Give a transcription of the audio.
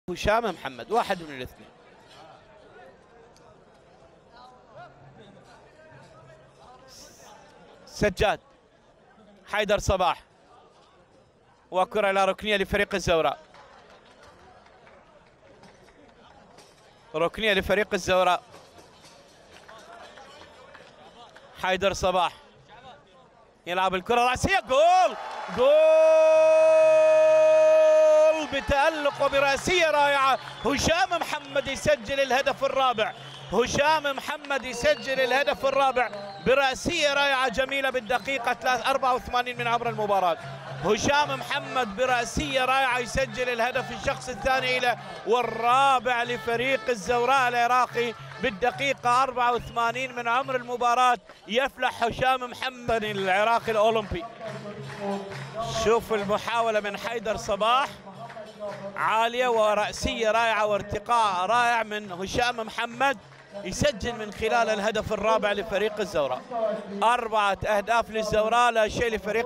هشام محمد، واحد من الاثنين. سجاد، حيدر صباح، وكرة إلى ركنية لفريق الزوراء. ركنية لفريق الزوراء. حيدر صباح يلعب الكرة رأسية، جول جول بتألق وبرأسية رائعة. هشام محمد يسجل الهدف الرابع. هشام محمد يسجل الهدف الرابع برأسية رائعة جميلة بالدقيقة 84 من عمر المباراة. هشام محمد برأسية رائعة يسجل الهدف الشخص الثاني له والرابع لفريق الزوراء العراقي بالدقيقة 84 من عمر المباراة. يفلح هشام محمد العراقي الأولمبي. شوف المحاولة من حيدر صباح عالية ورأسية رائعة وارتقاء رائع من هشام محمد، يسجل من خلال الهدف الرابع لفريق الزوراء. 4 أهداف للزوراء، لا شيء لفريق